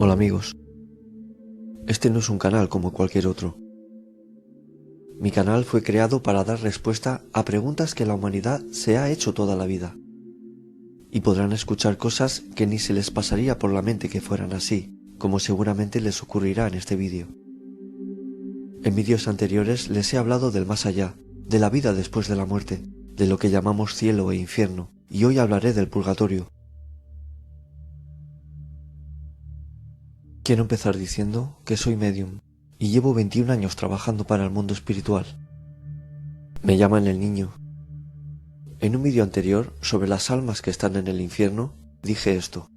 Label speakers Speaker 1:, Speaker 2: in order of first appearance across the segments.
Speaker 1: Hola amigos, este no es un canal como cualquier otro. Mi canal fue creado para dar respuesta a preguntas que la humanidad se ha hecho toda la vida. Y podrán escuchar cosas que ni se les pasaría por la mente que fueran así, como seguramente les ocurrirá en este vídeo. En vídeos anteriores les he hablado del más allá, de la vida después de la muerte, de lo que llamamos cielo e infierno, y hoy hablaré del purgatorio. Quiero empezar diciendo que soy medium y llevo 21 años trabajando para el mundo espiritual. Me llaman el niño. En un vídeo anterior sobre las almas que están en el infierno, dije esto.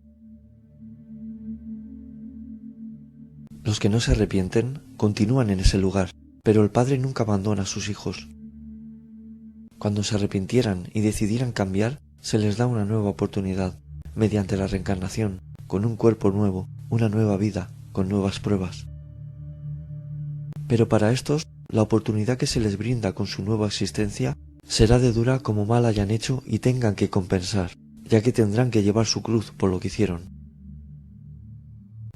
Speaker 1: Los que no se arrepienten continúan en ese lugar, pero el Padre nunca abandona a sus hijos. Cuando se arrepintieran y decidieran cambiar, se les da una nueva oportunidad, mediante la reencarnación, con un cuerpo nuevo, una nueva vida, con nuevas pruebas. Pero para estos, la oportunidad que se les brinda con su nueva existencia será de dura como mal hayan hecho y tengan que compensar, ya que tendrán que llevar su cruz por lo que hicieron.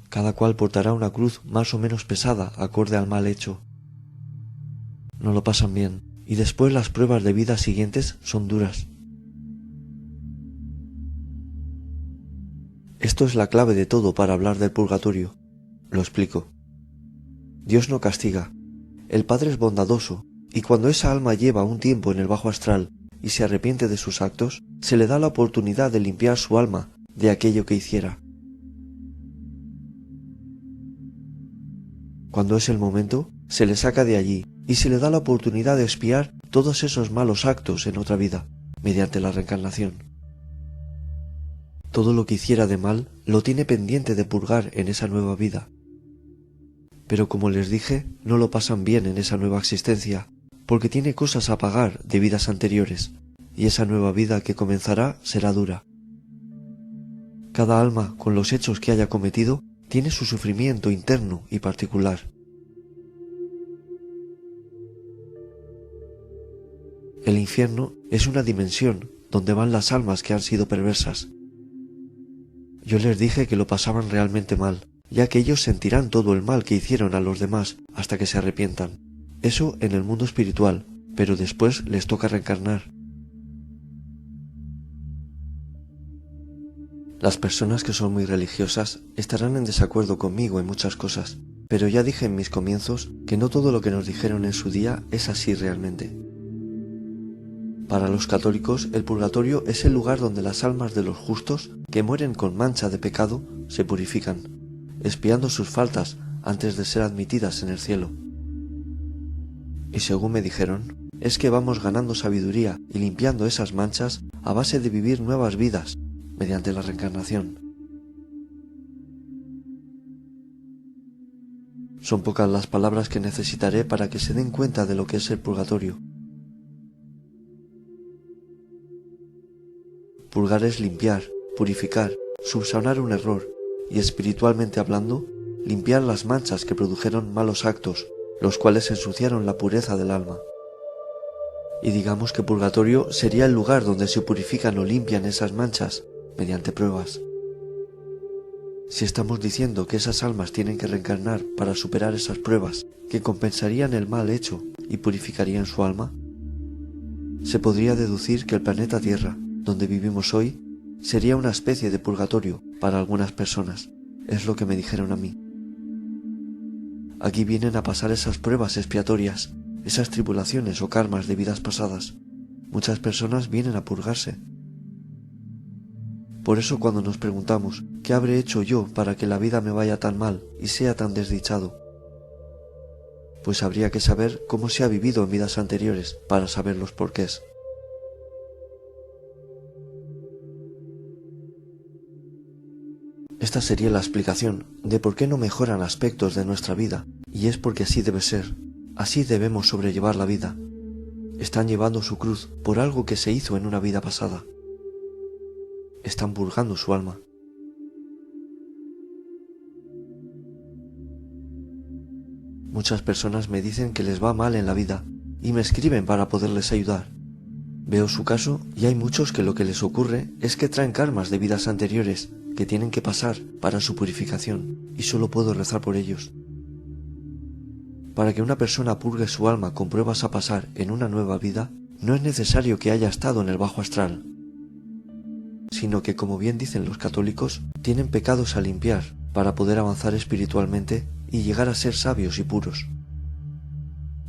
Speaker 1: Cada cual portará una cruz más o menos pesada acorde al mal hecho. No lo pasan bien, y después las pruebas de vida siguientes son duras. Esto es la clave de todo para hablar del purgatorio. Lo explico. Dios no castiga. El Padre es bondadoso, y cuando esa alma lleva un tiempo en el bajo astral y se arrepiente de sus actos, se le da la oportunidad de limpiar su alma de aquello que hiciera. Cuando es el momento, se le saca de allí y se le da la oportunidad de expiar todos esos malos actos en otra vida, mediante la reencarnación. Todo lo que hiciera de mal lo tiene pendiente de purgar en esa nueva vida. Pero como les dije, no lo pasan bien en esa nueva existencia, porque tiene cosas a pagar de vidas anteriores, y esa nueva vida que comenzará será dura. Cada alma, con los hechos que haya cometido, tiene su sufrimiento interno y particular. El infierno es una dimensión donde van las almas que han sido perversas. Yo les dije que lo pasaban realmente mal, ya que ellos sentirán todo el mal que hicieron a los demás hasta que se arrepientan. Eso en el mundo espiritual, pero después les toca reencarnar. Las personas que son muy religiosas estarán en desacuerdo conmigo en muchas cosas, pero ya dije en mis comienzos que no todo lo que nos dijeron en su día es así realmente. Para los católicos, el purgatorio es el lugar donde las almas de los justos que mueren con mancha de pecado se purifican, expiando sus faltas antes de ser admitidas en el cielo. Y según me dijeron, es que vamos ganando sabiduría y limpiando esas manchas a base de vivir nuevas vidas mediante la reencarnación. Son pocas las palabras que necesitaré para que se den cuenta de lo que es el purgatorio. Purgar es limpiar, purificar, subsanar un error y, espiritualmente hablando, limpiar las manchas que produjeron malos actos, los cuales ensuciaron la pureza del alma. Y digamos que purgatorio sería el lugar donde se purifican o limpian esas manchas mediante pruebas. Si estamos diciendo que esas almas tienen que reencarnar para superar esas pruebas que compensarían el mal hecho y purificarían su alma, se podría deducir que el planeta Tierra, donde vivimos hoy, sería una especie de purgatorio para algunas personas, es lo que me dijeron a mí. Aquí vienen a pasar esas pruebas expiatorias, esas tribulaciones o karmas de vidas pasadas. Muchas personas vienen a purgarse. Por eso cuando nos preguntamos, ¿qué habré hecho yo para que la vida me vaya tan mal y sea tan desdichado? Pues habría que saber cómo se ha vivido en vidas anteriores para saber los porqués. Esta sería la explicación de por qué no mejoran aspectos de nuestra vida, y es porque así debe ser, así debemos sobrellevar la vida. Están llevando su cruz por algo que se hizo en una vida pasada. Están purgando su alma. Muchas personas me dicen que les va mal en la vida y me escriben para poderles ayudar. Veo su caso y hay muchos que lo que les ocurre es que traen karmas de vidas anteriores que tienen que pasar para su purificación y solo puedo rezar por ellos. Para que una persona purgue su alma con pruebas a pasar en una nueva vida, no es necesario que haya estado en el bajo astral, sino que, como bien dicen los católicos, tienen pecados a limpiar para poder avanzar espiritualmente y llegar a ser sabios y puros.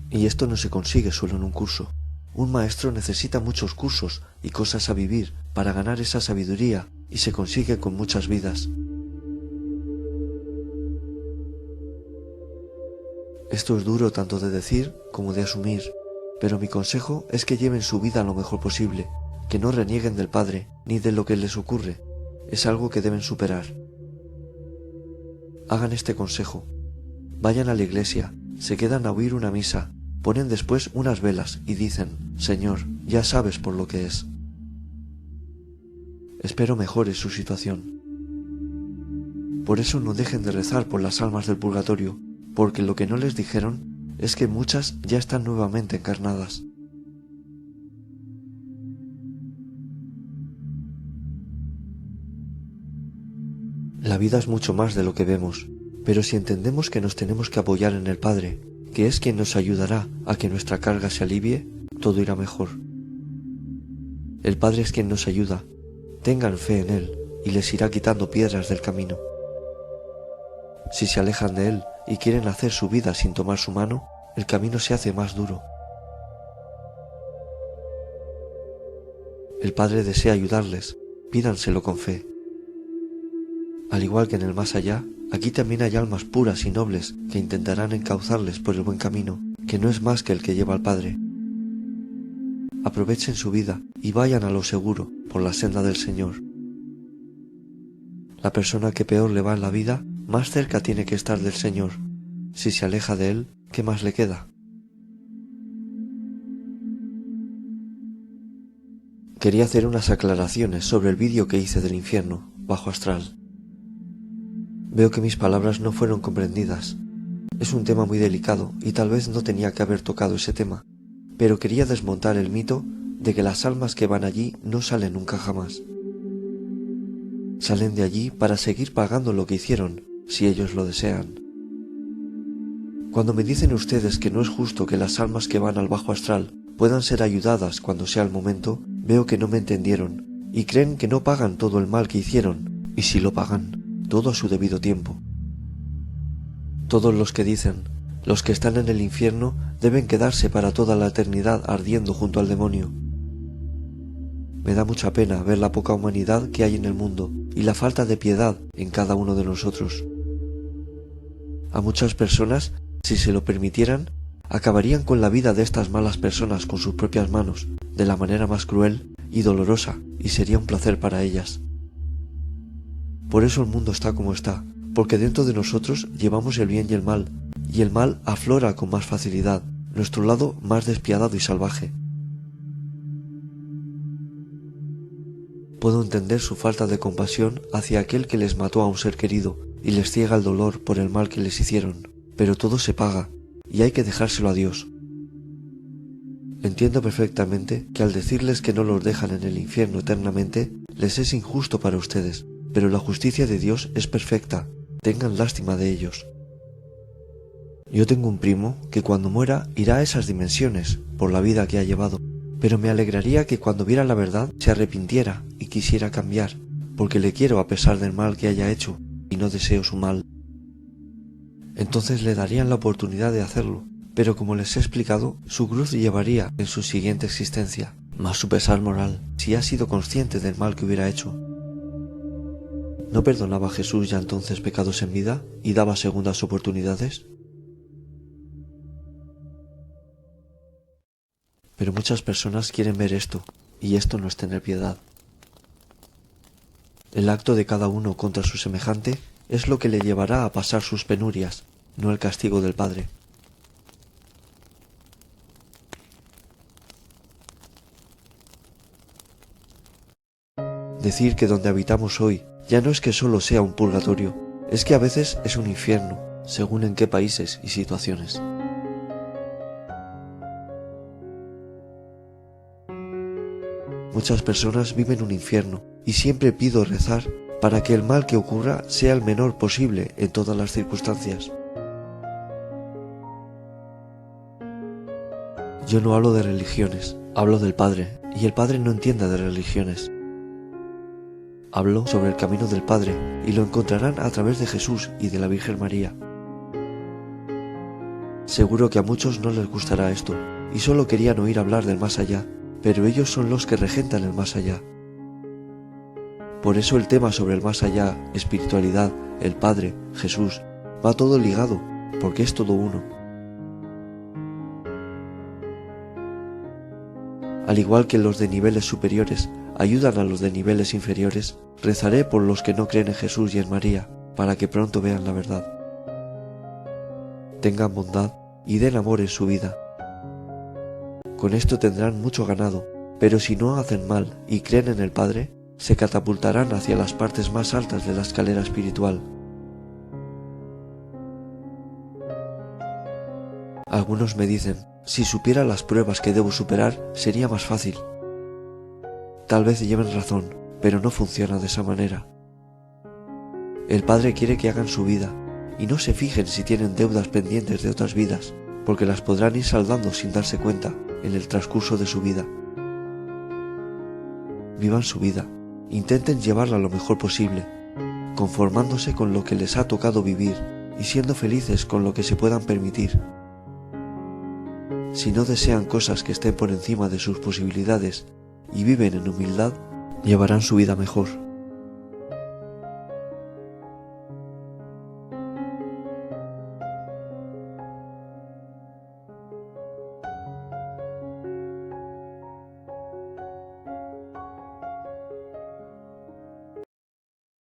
Speaker 1: Y esto no se consigue solo en un curso. Un maestro necesita muchos cursos y cosas a vivir para ganar esa sabiduría, y se consigue con muchas vidas. Esto es duro tanto de decir como de asumir, pero mi consejo es que lleven su vida lo mejor posible, que no renieguen del Padre ni de lo que les ocurre. Es algo que deben superar. Hagan este consejo. Vayan a la iglesia, se quedan a oír una misa, ponen después unas velas y dicen: Señor, ya sabes por lo que es. Espero mejore su situación. Por eso no dejen de rezar por las almas del purgatorio, porque lo que no les dijeron es que muchas ya están nuevamente encarnadas. La vida es mucho más de lo que vemos, pero si entendemos que nos tenemos que apoyar en el Padre, que es quien nos ayudará a que nuestra carga se alivie, todo irá mejor. El Padre es quien nos ayuda. Tengan fe en Él y les irá quitando piedras del camino. Si se alejan de Él y quieren hacer su vida sin tomar su mano, el camino se hace más duro. El Padre desea ayudarles, pídanselo con fe. Al igual que en el más allá, aquí también hay almas puras y nobles que intentarán encauzarles por el buen camino, que no es más que el que lleva al Padre. Aprovechen su vida y vayan a lo seguro, por la senda del Señor. La persona que peor le va en la vida, más cerca tiene que estar del Señor. Si se aleja de Él, ¿qué más le queda? Quería hacer unas aclaraciones sobre el vídeo que hice del infierno, bajo astral. Veo que mis palabras no fueron comprendidas. Es un tema muy delicado y tal vez no tenía que haber tocado ese tema, pero quería desmontar el mito de que las almas que van allí no salen nunca jamás. Salen de allí para seguir pagando lo que hicieron, si ellos lo desean. Cuando me dicen ustedes que no es justo que las almas que van al bajo astral puedan ser ayudadas cuando sea el momento, veo que no me entendieron y creen que no pagan todo el mal que hicieron, y si lo pagan, todo a su debido tiempo. Todos los que dicen, los que están en el infierno deben quedarse para toda la eternidad ardiendo junto al demonio. Me da mucha pena ver la poca humanidad que hay en el mundo y la falta de piedad en cada uno de nosotros. A muchas personas, si se lo permitieran, acabarían con la vida de estas malas personas con sus propias manos, de la manera más cruel y dolorosa, y sería un placer para ellas. Por eso el mundo está como está, porque dentro de nosotros llevamos el bien y el mal aflora con más facilidad, nuestro lado más despiadado y salvaje. Puedo entender su falta de compasión hacia aquel que les mató a un ser querido y les ciega el dolor por el mal que les hicieron, pero todo se paga y hay que dejárselo a Dios. Entiendo perfectamente que al decirles que no los dejan en el infierno eternamente, les es injusto para ustedes, pero la justicia de Dios es perfecta, tengan lástima de ellos. Yo tengo un primo que cuando muera irá a esas dimensiones por la vida que ha llevado, pero me alegraría que cuando viera la verdad se arrepintiera y quisiera cambiar, porque le quiero a pesar del mal que haya hecho y no deseo su mal. Entonces le darían la oportunidad de hacerlo, pero como les he explicado, su cruz llevaría en su siguiente existencia, más su pesar moral, si ha sido consciente del mal que hubiera hecho. ¿No perdonaba Jesús ya entonces pecados en vida y daba segundas oportunidades? Pero muchas personas quieren ver esto, y esto no es tener piedad. El acto de cada uno contra su semejante es lo que le llevará a pasar sus penurias, no el castigo del Padre. Decir que donde habitamos hoy ya no es que solo sea un purgatorio, es que a veces es un infierno, según en qué países y situaciones. Muchas personas viven un infierno y siempre pido rezar para que el mal que ocurra sea el menor posible en todas las circunstancias. Yo no hablo de religiones, hablo del Padre, y el Padre no entiende de religiones. Hablo sobre el camino del Padre, y lo encontrarán a través de Jesús y de la Virgen María. Seguro que a muchos no les gustará esto, y solo querían oír hablar del más allá, pero ellos son los que regentan el más allá. Por eso el tema sobre el más allá, espiritualidad, el Padre, Jesús, va todo ligado, porque es todo uno. Al igual que los de niveles superiores ayudan a los de niveles inferiores, rezaré por los que no creen en Jesús y en María, para que pronto vean la verdad. Tengan bondad y den amor en su vida. Con esto tendrán mucho ganado, pero si no hacen mal y creen en el Padre, se catapultarán hacia las partes más altas de la escalera espiritual. Algunos me dicen, si supiera las pruebas que debo superar, sería más fácil. Tal vez lleven razón, pero no funciona de esa manera. El Padre quiere que hagan su vida, y no se fijen si tienen deudas pendientes de otras vidas, porque las podrán ir saldando sin darse cuenta en el transcurso de su vida. Vivan su vida, intenten llevarla lo mejor posible, conformándose con lo que les ha tocado vivir y siendo felices con lo que se puedan permitir. Si no desean cosas que estén por encima de sus posibilidades y viven en humildad, llevarán su vida mejor.